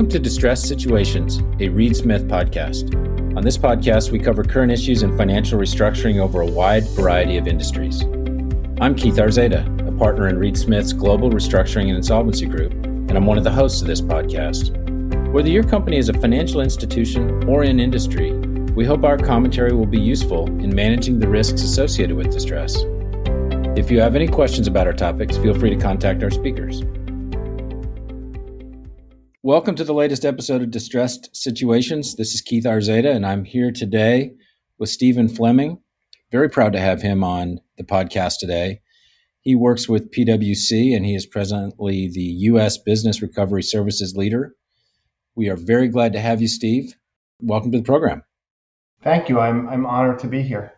Welcome to Distressed Situations, a Reed Smith podcast. On this podcast, we cover current issues in financial restructuring over a wide variety of industries. I'm Keith Arzeda, a partner in Reed Smith's Global Restructuring and Insolvency Group, and I'm one of the hosts of this podcast. Whether your company is a financial institution or in industry, we hope our commentary will be useful in managing the risks associated with distress. If you have any questions about our topics, feel free to contact our speakers. Welcome to the latest episode of Distressed Situations. This is Keith Arzeda, and I'm here today with Stephen Fleming. Very proud to have him on the podcast today. He works with PwC, and he is presently the U.S. Business Recovery Services Leader. We are very glad to have you, Steve. Welcome to the program. Thank you. I'm honored to be here.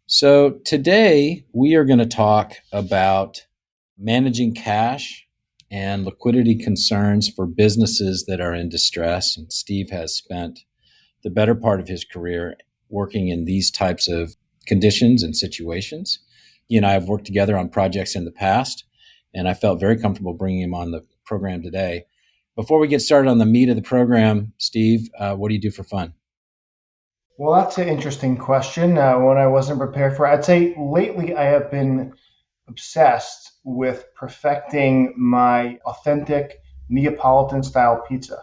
So today we are going to talk about managing cash and liquidity concerns for businesses that are in distress. And Steve has spent the better part of his career working in these types of conditions and situations. He and I have worked together on projects in the past, and I felt very comfortable bringing him on the program today. Before we get started on the meat of the program, Steve, what do you do for fun? Well, that's an interesting question. One I wasn't prepared for. I'd say lately I have been obsessed with perfecting my authentic Neapolitan-style pizza.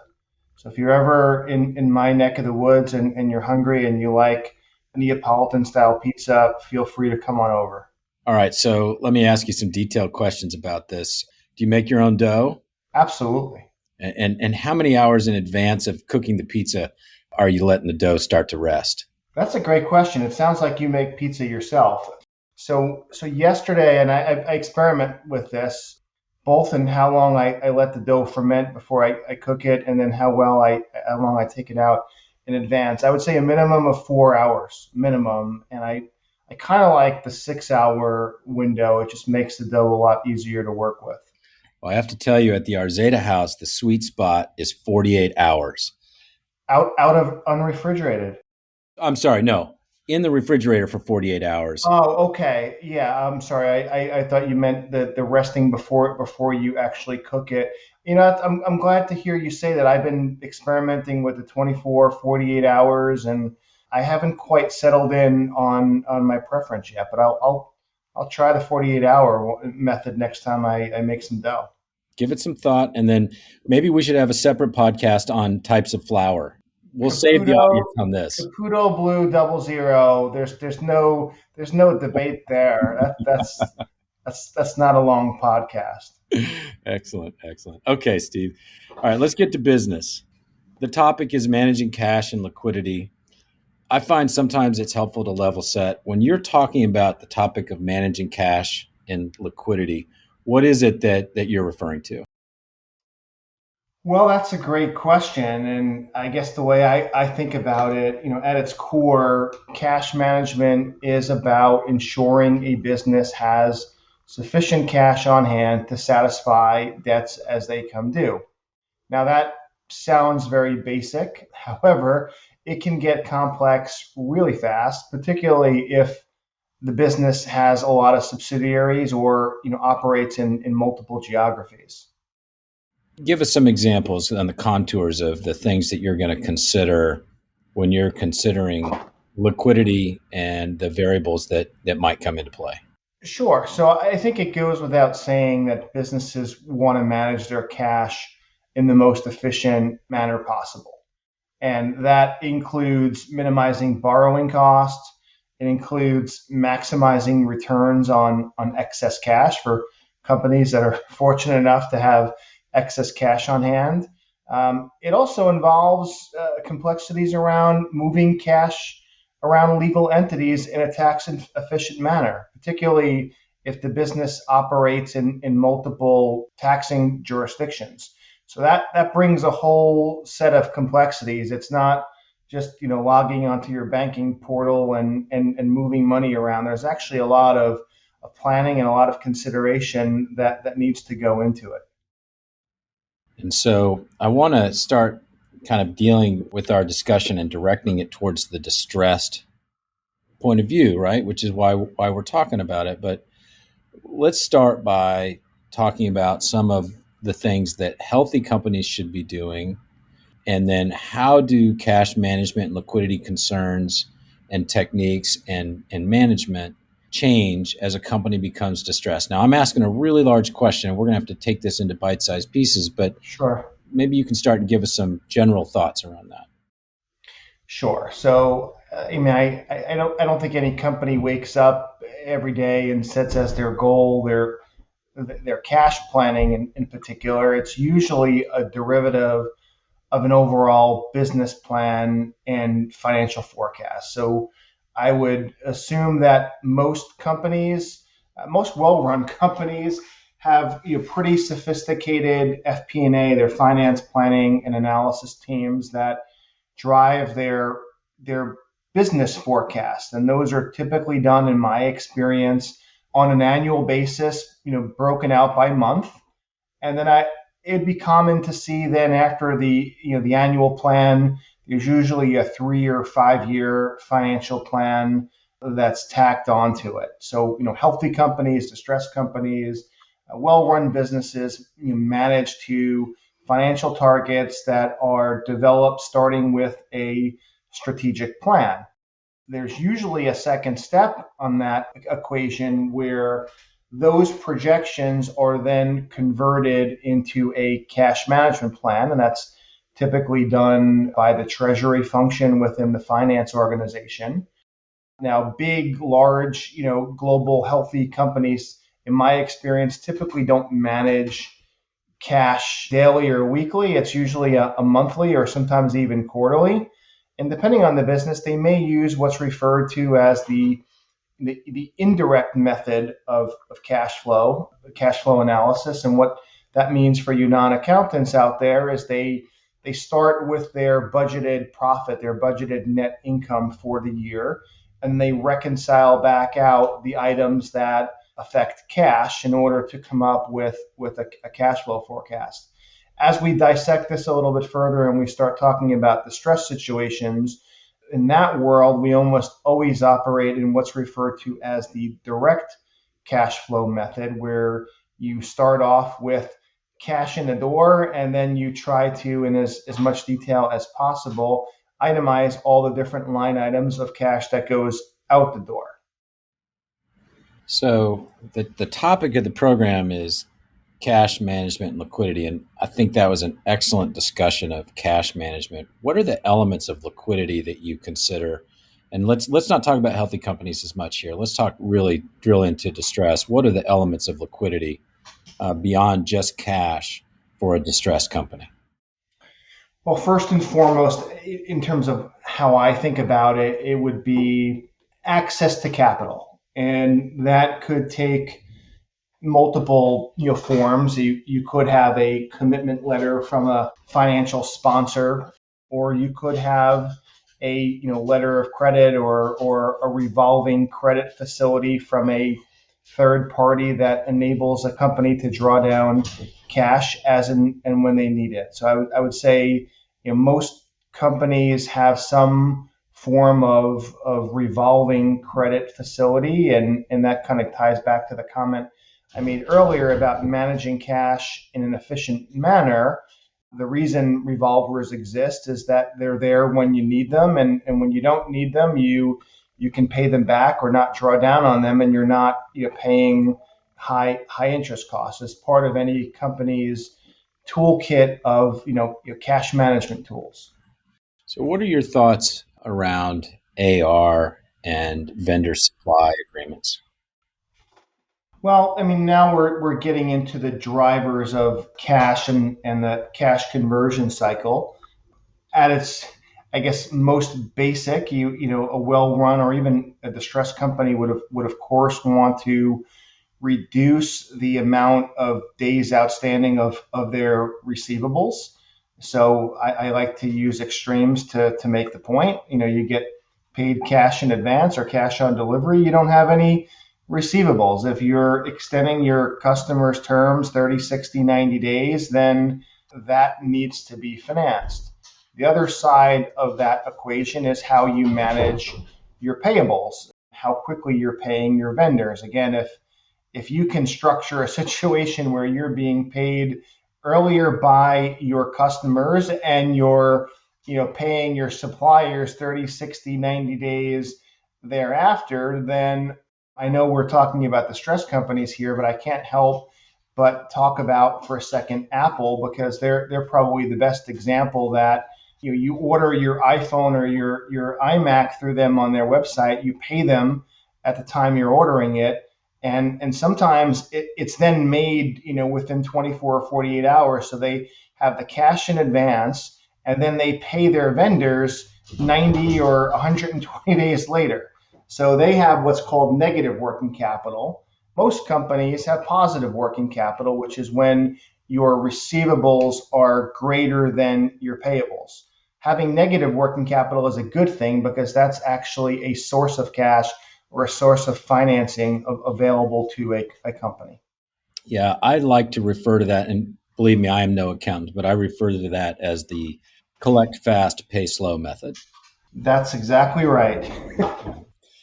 So if you're ever in my neck of the woods and you're hungry and you like Neapolitan-style pizza, feel free to come on over. All right, so let me ask you some detailed questions about this. Do you make your own dough? Absolutely. And how many hours in advance of cooking the pizza are you letting the dough start to rest? That's a great question. It sounds like you make pizza yourself. So yesterday, and I experiment with this, both in how long I let the dough ferment before I cook it, and then how long I take it out in advance. I would say a minimum of 4 hours, minimum. And I kind of like the 6-hour window. It just makes the dough a lot easier to work with. Well, I have to tell you, at the Arzeda house, the sweet spot is 48 hours. Out of unrefrigerated. I'm sorry, no. In the refrigerator for 48 hours. Oh, okay. Yeah, I'm sorry. I thought you meant the resting before you actually cook it. You know, I'm glad to hear you say that. I've been experimenting with the 24, 48 hours, and I haven't quite settled in on my preference yet. But I'll try the 48-hour method next time I make some dough. Give it some thought, and then maybe we should have a separate podcast on types of flour. We'll save the audience on this. Caputo Blue 00. There's no debate there. That's not a long podcast. Excellent. Okay, Steve. All right, let's get to business. The topic is managing cash and liquidity. I find sometimes it's helpful to level set. When you're talking about the topic of managing cash and liquidity, what is it that you're referring to? Well, that's a great question. And I guess the way I think about it, at its core, cash management is about ensuring a business has sufficient cash on hand to satisfy debts as they come due. Now, that sounds very basic. However, it can get complex really fast, particularly if the business has a lot of subsidiaries or operates in multiple geographies. Give us some examples on the contours of the things that you're going to consider when you're considering liquidity and the variables that might come into play. Sure. So I think it goes without saying that businesses want to manage their cash in the most efficient manner possible. And that includes minimizing borrowing costs. It includes maximizing returns on excess cash for companies that are fortunate enough to have excess cash on hand. It also involves complexities around moving cash around legal entities in a tax efficient manner, particularly if the business operates in multiple taxing jurisdictions. So that brings a whole set of complexities. It's not just logging onto your banking portal and moving money around. There's actually a lot of planning and a lot of consideration that needs to go into it. And so I want to start kind of dealing with our discussion and directing it towards the distressed point of view, right? Which is why we're talking about it. But let's start by talking about some of the things that healthy companies should be doing And then how do cash management and liquidity concerns and techniques and management change as a company becomes distressed? Now, I'm asking a really large question, and we're going to have to take this into bite-sized pieces, but Sure. maybe you can start and give us some general thoughts around that. Sure. So, I don't think any company wakes up every day and sets as their goal their cash planning in particular. It's usually a derivative of an overall business plan and financial forecast. So I would assume that most companies, most well-run companies, have pretty sophisticated FP&A, their finance planning and analysis teams that drive their business forecast, and those are typically done, in my experience, on an annual basis, broken out by month. And then it'd be common to see then after the annual plan, there's usually a 3 or 5 year financial plan that's tacked onto it. So healthy companies, distressed companies, well-run businesses manage to financial targets that are developed starting with a strategic plan. There's usually a second step on that equation where those projections are then converted into a cash management plan, and that's typically done by the treasury function within the finance organization. Now, big, large, global healthy companies, in my experience, typically don't manage cash daily or weekly. It's usually a monthly or sometimes even quarterly. And depending on the business, they may use what's referred to as the indirect method of cash flow analysis. And what that means for you non-accountants out there is they start with their budgeted profit, their budgeted net income for the year, and they reconcile back out the items that affect cash in order to come up with a cash flow forecast. As we dissect this a little bit further and we start talking about the stress situations, in that world, we almost always operate in what's referred to as the direct cash flow method, where you start off with cash in the door and then you try to, in as much detail as possible, itemize all the different line items of cash that goes out the door. So the topic of the program is cash management and liquidity, and I think that was an excellent discussion of cash management. What are the elements of liquidity that you consider? And let's not talk about healthy companies as much here. Let's talk really drill into distress. What are the elements of liquidity beyond just cash for a distressed company? Well, first and foremost, in terms of how I think about it, it would be access to capital. And that could take multiple forms. You could have a commitment letter from a financial sponsor, or you could have a letter of credit or a revolving credit facility from a third party that enables a company to draw down cash as and when they need it. So I would say most companies have some form of revolving credit facility, and that kind of ties back to the comment I made earlier about managing cash in an efficient manner. The reason revolvers exist is that they're there when you need them, and when you don't need them, you can pay them back or not draw down on them, and you're not paying high interest costs as part of any company's toolkit of your cash management tools. So, what are your thoughts around AR and vendor supply agreements? Well, now we're getting into the drivers of cash and the cash conversion cycle. At its, I guess, most basic, a well-run or even a distressed company would of course want to reduce the amount of days outstanding of their receivables. So I like to use extremes to make the point. You get paid cash in advance or cash on delivery, you don't have any receivables. If you're extending your customers' terms 30, 60, 90 days, then that needs to be financed. The other side of that equation is how you manage your payables, how quickly you're paying your vendors. Again, if you can structure a situation where you're being paid earlier by your customers and you're paying your suppliers 30, 60, 90 days thereafter, then I know we're talking about the stress companies here, but I can't help but talk about for a second Apple, because they're probably the best example that you order your iPhone or your iMac through them on their website, you pay them at the time you're ordering it, and sometimes it's then made within 24 or 48 hours, so they have the cash in advance and then they pay their vendors 90 or 120 days later. So they have what's called negative working capital. Most companies have positive working capital, which is when your receivables are greater than your payables. Having negative working capital is a good thing because that's actually a source of cash or a source of financing available to a company. Yeah, I like to refer to that, and believe me, I am no accountant, but I refer to that as the collect fast, pay slow method. That's exactly right.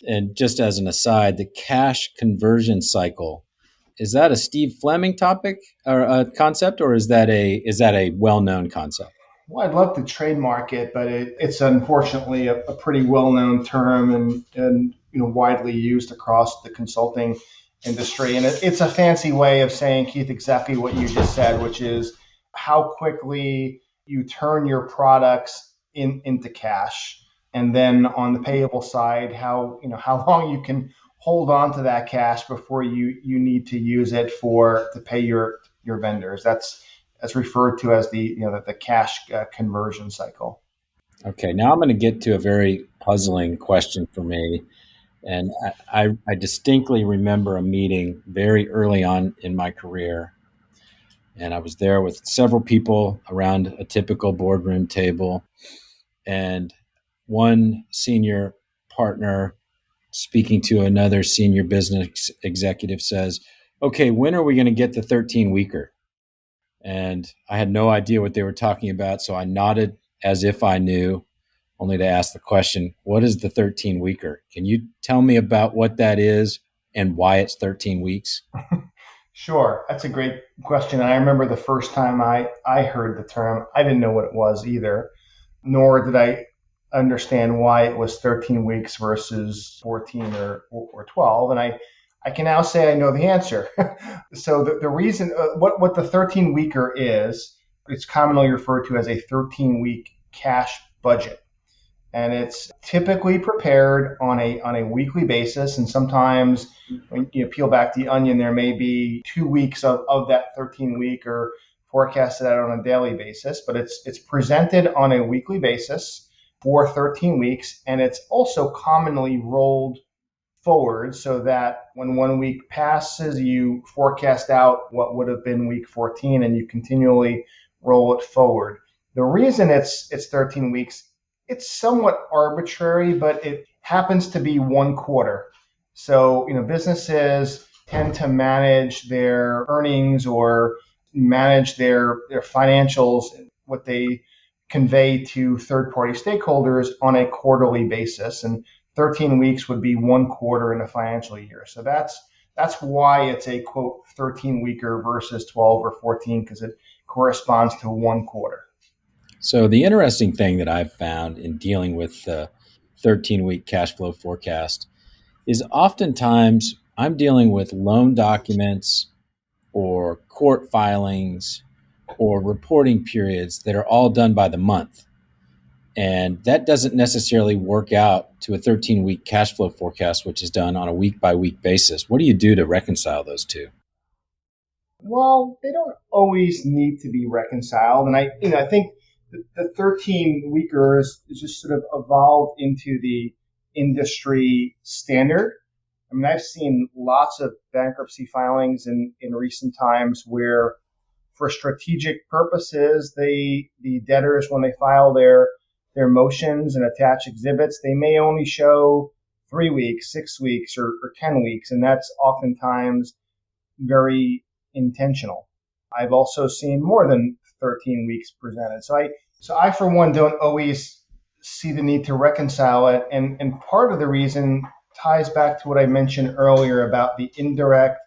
And just as an aside, the cash conversion cycle, is that a Steve Fleming topic or a concept, or is that a well known concept? Well, I'd love to trademark it, but it's unfortunately a pretty well-known term and widely used across the consulting industry. And it's a fancy way of saying, Keith, exactly what you just said, which is how quickly you turn your products into cash, and then on the payable side, how long you can hold on to that cash before you need to use it to pay your vendors. That's referred to as the cash conversion cycle. Okay, now I'm going to get to a very puzzling question for me. And I distinctly remember a meeting very early on in my career. And I was there with several people around a typical boardroom table. And one senior partner speaking to another senior business executive says, "Okay, when are we going to get the 13 weeker?" And I had no idea what they were talking about. So I nodded as if I knew, only to ask the question, "What is the 13 weeker? Can you tell me about what that is and why it's 13 weeks?" Sure, that's a great question. And I remember the first time I heard the term, I didn't know what it was either, nor did I understand why it was 13 weeks versus 14 or 12. And I can now say I know the answer. So the reason, what the 13 weeker is, it's commonly referred to as a 13-week cash budget. And it's typically prepared on a weekly basis, and sometimes when you peel back the onion, there may be 2 weeks of that 13 week or forecasted out on a daily basis, but it's presented on a weekly basis for 13 weeks, and it's also commonly rolled forward so that when 1 week passes, you forecast out what would have been week 14 and you continually roll it forward. The reason it's 13 weeks, it's somewhat arbitrary, but it happens to be 1 quarter. So, businesses tend to manage their earnings or manage their financials, what they convey to third party stakeholders on a quarterly basis. And 13 weeks would be 1 quarter in a financial year. So that's why it's a quote 13 weeker versus 12 or 14, because it corresponds to 1 quarter. So the interesting thing that I've found in dealing with the 13-week cash flow forecast is oftentimes I'm dealing with loan documents or court filings or reporting periods that are all done by the month. And that doesn't necessarily work out to a 13-week cash flow forecast, which is done on a week by week basis. What do you do to reconcile those two? Well, they don't always need to be reconciled, and I think the 13 weeker is just sort of evolved into the industry standard. I mean, I've seen lots of bankruptcy filings in recent times where, for strategic purposes, the debtors, when they file their motions and attach exhibits, they may only show 3 weeks, 6 weeks, or 10 weeks, and that's oftentimes very intentional. I've also seen more than 13 weeks presented. So I for one don't always see the need to reconcile it, and part of the reason ties back to what I mentioned earlier about the indirect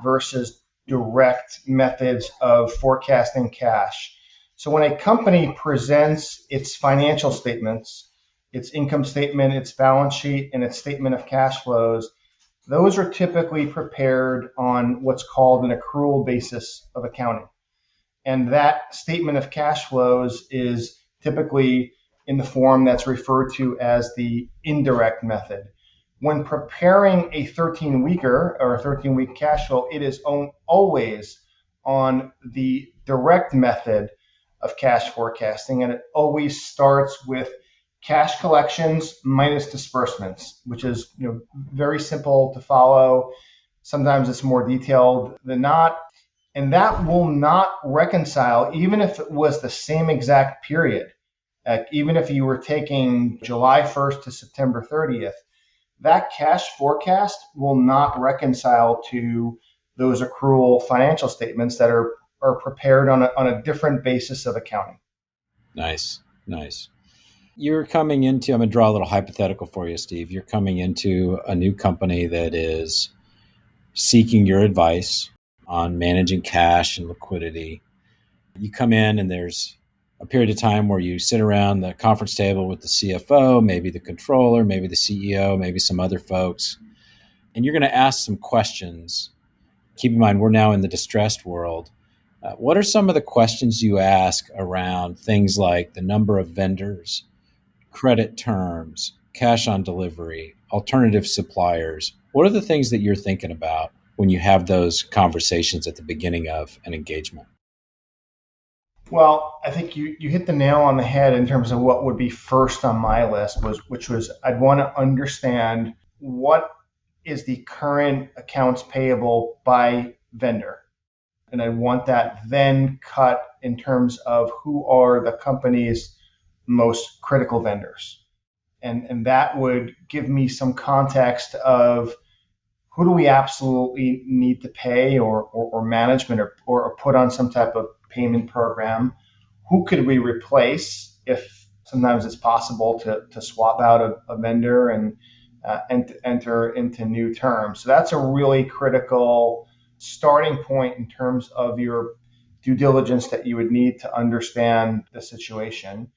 versus direct methods of forecasting cash. So when a company presents its financial statements, its income statement, its balance sheet, and its statement of cash flows, those are typically prepared on what's called an accrual basis of accounting. And that statement of cash flows is typically in the form that's referred to as the indirect method. When preparing a 13-weeker or a 13-week cash flow, it is always on the direct method of cash forecasting, and it always starts with cash collections minus disbursements, which is very simple to follow. Sometimes it's more detailed than not, and that will not reconcile even if it was the same exact period. Even if you were taking July 1st to September 30th, that cash forecast will not reconcile to those accrual financial statements that are prepared on a different basis of accounting. Nice, nice. You're coming into, I'm going to draw a little hypothetical for you, Steve. You're coming into a new company that is seeking your advice on managing cash and liquidity. You come in and there's a period of time where you sit around the conference table with the CFO, maybe the controller, maybe the CEO, maybe some other folks, and you're going to ask some questions. Keep in mind, we're now in the distressed world. What are some of the questions you ask around things like the number of vendors, credit terms, cash on delivery, alternative suppliers? What are the things that you're thinking about when you have those conversations at the beginning of an engagement? Well, I think you hit the nail on the head in terms of what would be first on my list, which was I'd want to understand what is the current accounts payable by vendor. And I want that then cut in terms of who are the company's most critical vendors. And that would give me some context of who do we absolutely need to pay or management or put on some type of payment program. Who could we replace if sometimes it's possible to swap out a vendor and to enter into new terms. So that's a really critical starting point in terms of your due diligence that you would need to understand the situation.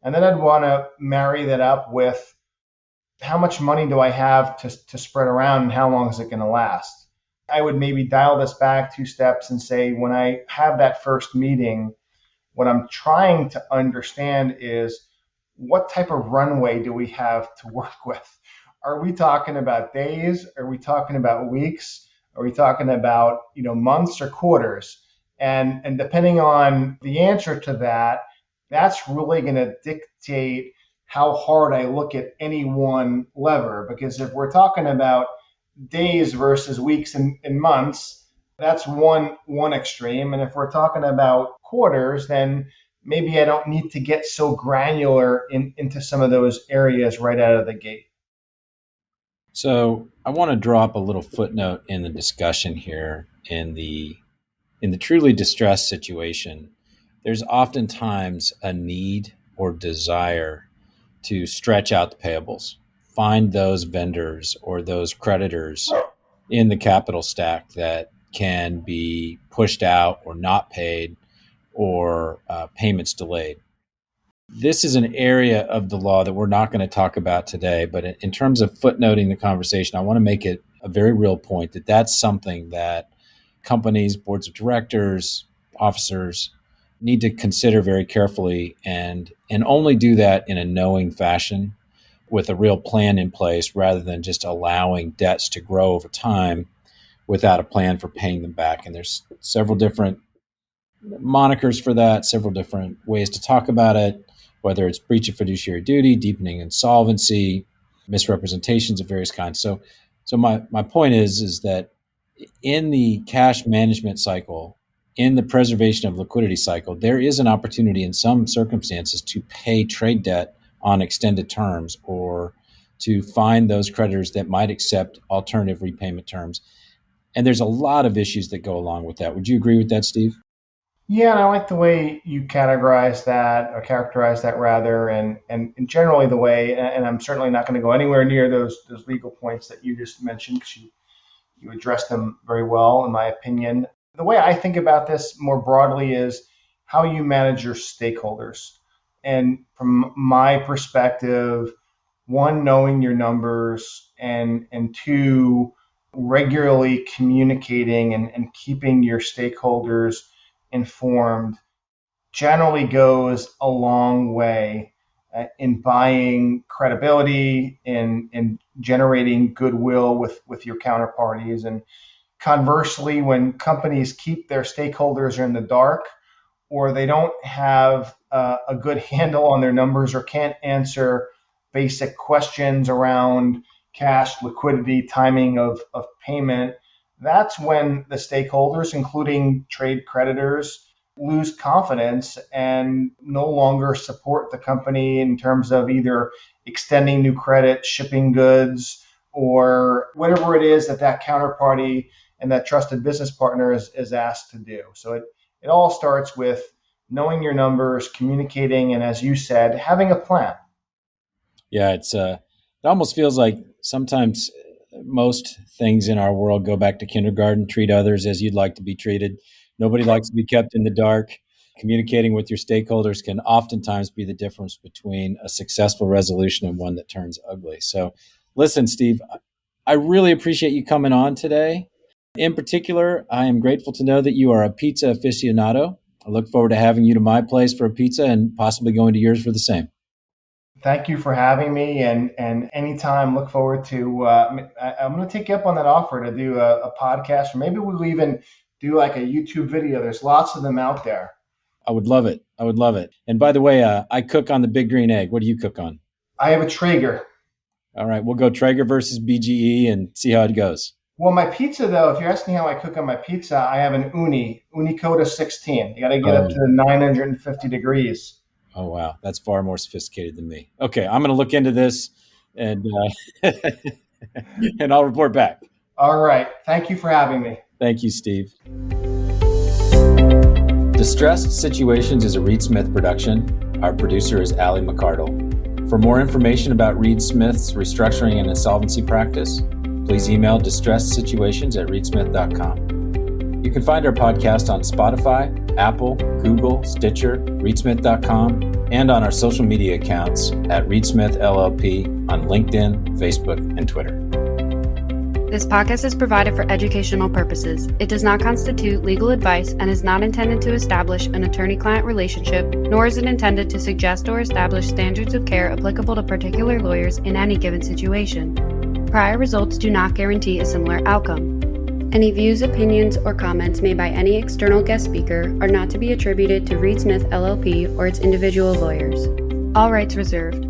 And then I'd want to marry that up with how much money do I have to spread around and how long is it going to last? I would maybe dial this back two steps and say, when I have that first meeting, what I'm trying to understand is what type of runway do we have to work with? Are we talking about days? Are we talking about weeks? Are we talking about months or quarters? And depending on the answer to that, that's really going to dictate how hard I look at any one lever. Because if we're talking about days versus weeks and months, that's one extreme. And if we're talking about quarters, then maybe I don't need to get so granular into some of those areas right out of the gate. So I want to drop a little footnote in the discussion here. In the truly distressed situation, there's oftentimes a need or desire to stretch out the payables, find those vendors or those creditors in the capital stack that can be pushed out or not paid or payments delayed. This is an area of the law that we're not going to talk about today, but in terms of footnoting the conversation, I want to make it a very real point that that's something that companies, boards of directors, officers need to consider very carefully and only do that in a knowing fashion with a real plan in place rather than just allowing debts to grow over time without a plan for paying them back. And there's several different monikers for that, several different ways to talk about it, whether it's breach of fiduciary duty, deepening insolvency, misrepresentations of various kinds. So my point is that in the cash management cycle, in the preservation of liquidity cycle, there is an opportunity in some circumstances to pay trade debt on extended terms or to find those creditors that might accept alternative repayment terms. And there's a lot of issues that go along with that. Would you agree with that, Steve? Yeah, and I like the way you categorize that or characterize that rather, and generally the way, and I'm certainly not going to go anywhere near those legal points that you just mentioned because you addressed them very well, in my opinion. The way I think about this more broadly is how you manage your stakeholders. And from my perspective, one, knowing your numbers, and two, regularly communicating and keeping your stakeholders informed generally goes a long way in buying credibility, in generating goodwill with your counterparties. And conversely, when companies keep their stakeholders in the dark, or they don't have a good handle on their numbers, or can't answer basic questions around cash, liquidity, timing of payment, that's when the stakeholders, including trade creditors, lose confidence and no longer support the company in terms of either extending new credit, shipping goods, or whatever it is that counterparty and that trusted business partner is asked to do. So it all starts with knowing your numbers, communicating, and as you said, having a plan. Yeah, it almost feels like sometimes most things in our world go back to kindergarten. Treat others as you'd like to be treated. Nobody likes to be kept in the dark. Communicating with your stakeholders can oftentimes be the difference between a successful resolution and one that turns ugly. So, listen, Steve, I really appreciate you coming on today. In particular, I am grateful to know that you are a pizza aficionado. I look forward to having you to my place for a pizza and possibly going to yours for the same. Thank you for having me, and anytime look forward to. I'm going to take you up on that offer to do a podcast, or maybe we'll even do like a YouTube video. There's lots of them out there. I would love it. I would love it. And by the way, I cook on the Big Green Egg. What do you cook on? I have a Traeger. All right, we'll go Traeger versus BGE and see how it goes. Well, my pizza, though, if you're asking how I cook on my pizza, I have an Unicota 16. You got to get up to 950 degrees. Oh, wow. That's far more sophisticated than me. Okay, I'm going to look into this and and I'll report back. All right. Thank you for having me. Thank you, Steve. Distressed Situations is a Reed Smith production. Our producer is Allie McCardle. For more information about Reed Smith's restructuring and insolvency practice, please email distressedsituations@reedsmith.com. You can find our podcast on Spotify, Apple, Google, Stitcher, reedsmith.com, and on our social media accounts at Reed Smith LLP on LinkedIn, Facebook, and Twitter. This podcast is provided for educational purposes. It does not constitute legal advice and is not intended to establish an attorney-client relationship, nor is it intended to suggest or establish standards of care applicable to particular lawyers in any given situation. Prior results do not guarantee a similar outcome. Any views, opinions, or comments made by any external guest speaker are not to be attributed to Reed Smith LLP or its individual lawyers. All rights reserved.